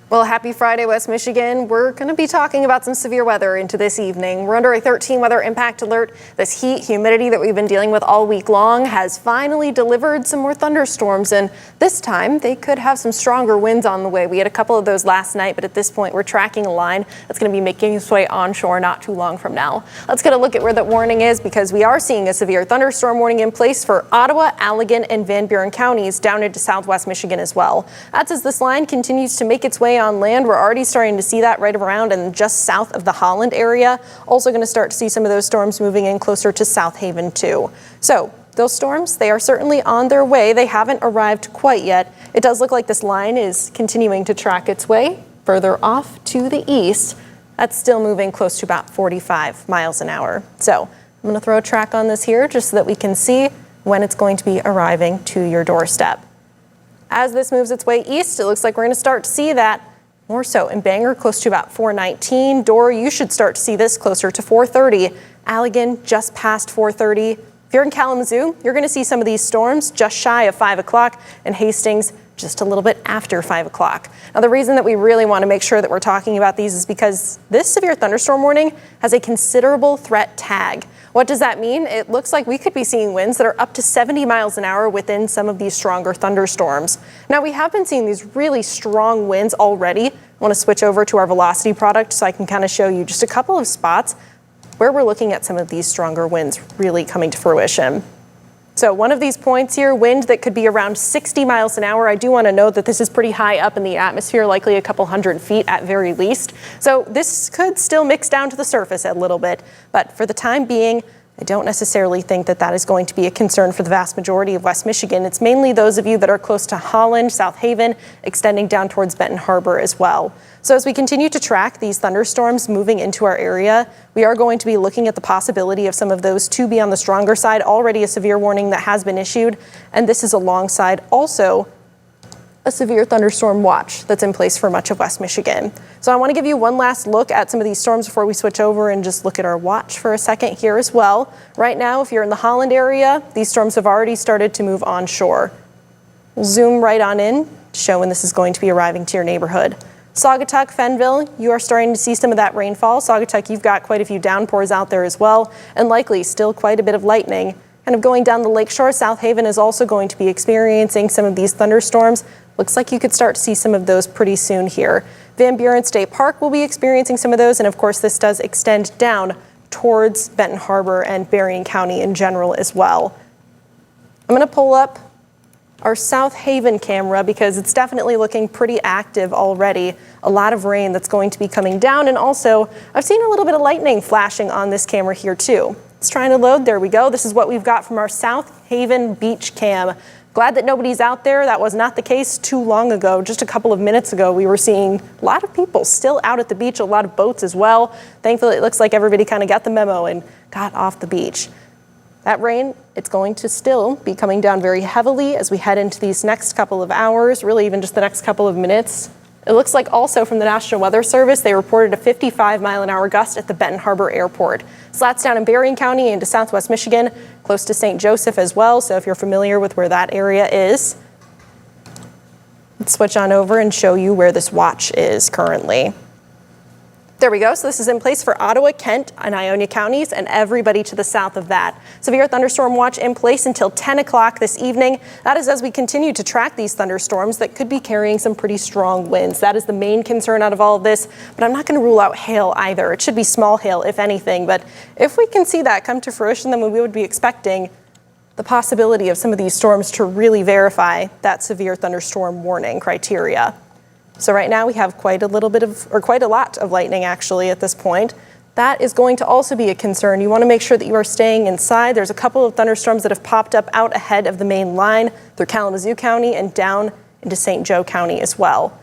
Well, happy Friday, West Michigan. We're going to be talking about some severe weather into this evening. We're under a 13 weather impact alert. This heat, humidity that we've been dealing with all week long has finally delivered some more thunderstorms, and this time they could have some stronger winds on the way. We had a couple of those last night, but at this point we're tracking a line that's going to be making its way onshore not too long from now. Let's get a look at where that warning is, because we are seeing a severe thunderstorm warning in place for Ottawa, Allegan, and Van Buren counties down into southwest Michigan as well. That's as this line continues to make its way on land. We're already starting to see that right around and just south of the Holland area. Also going to start to see some of those storms moving in closer to South Haven too. So those storms, they are certainly on their way. They haven't arrived quite yet. It does look like this line is continuing to track its way further off to the east. That's still moving close to about 45 miles an hour. So I'm going to throw a track on this here just so that we can see when it's going to be arriving to your doorstep. As this moves its way east, it looks like we're going to start to see that more so in Bangor, close to about 419. Dorr, you should start to see this closer to 430. Allegan, just past 430. If you're in Kalamazoo, you're going to see some of these storms just shy of 5 o'clock, and Hastings just a little bit after 5 o'clock. Now, the reason that we really want to make sure that we're talking about these is because this severe thunderstorm warning has a considerable threat tag. What does that mean? It looks like we could be seeing winds that are up to 70 miles an hour within some of these stronger thunderstorms. Now, we have been seeing these really strong winds already. I want to switch over to our velocity product so I can kind of show you just a couple of spots where we're looking at some of these stronger winds really coming to fruition. So one of these points here, wind that could be around 60 miles an hour. I do want to note that this is pretty high up in the atmosphere, likely a couple hundred feet at very least. So this could still mix down to the surface a little bit, but for the time being, I don't necessarily think that that is going to be a concern for the vast majority of West Michigan. It's mainly those of you that are close to Holland, South Haven, extending down towards Benton Harbor as well. So as we continue to track these thunderstorms moving into our area, we are going to be looking at the possibility of some of those to be on the stronger side. Already a severe warning that has been issued, and this is alongside also a severe thunderstorm watch that's in place for much of West Michigan. So I want to give you one last look at some of these storms before we switch over and just look at our watch for a second here as well. Right now, if you're in the Holland area, these storms have already started to move onshore. We'll zoom right on in to show when this is going to be arriving to your neighborhood. Saugatuck, Fenville, you are starting to see some of that rainfall. Saugatuck, you've got quite a few downpours out there as well, and likely still quite a bit of lightning. Kind of going down the lakeshore, South Haven is also going to be experiencing some of these thunderstorms. Looks like you could start to see some of those pretty soon here. Van Buren State Park will be experiencing some of those, and of course this does extend down towards Benton Harbor and Berrien County in general as well. I'm going to pull up our South Haven camera because it's definitely looking pretty active already. A lot of rain that's going to be coming down, and also I've seen a little bit of lightning flashing on this camera here too. It's trying to load. There we go. This is what we've got from our South Haven beach cam. Glad that nobody's out there. That was not the case too long ago. Just a couple of minutes ago, we were seeing a lot of people still out at the beach, a lot of boats as well. Thankfully, it looks like everybody kind of got the memo and got off the beach. That rain, it's going to still be coming down very heavily as we head into these next couple of hours, really even just the next couple of minutes. It looks like also from the National Weather Service, they reported a 55-mile-an-hour gust at the Benton Harbor Airport. So that's down in Berrien County into southwest Michigan, close to St. Joseph as well. So if you're familiar with where that area is, let's switch on over and show you where this watch is currently. There we go. So this is in place for Ottawa, Kent, and Ionia counties, and everybody to the south of that. Severe thunderstorm watch in place until 10 o'clock this evening. That is as we continue to track these thunderstorms that could be carrying some pretty strong winds. That is the main concern out of all of this, but I'm not going to rule out hail either. It should be small hail, if anything, but if we can see that come to fruition, then we would be expecting the possibility of some of these storms to really verify that severe thunderstorm warning criteria. So right now we have quite a lot of lightning actually at this point. That is going to also be a concern. You want to make sure that you are staying inside. There's a couple of thunderstorms that have popped up out ahead of the main line through Kalamazoo County and down into St. Joe County as well.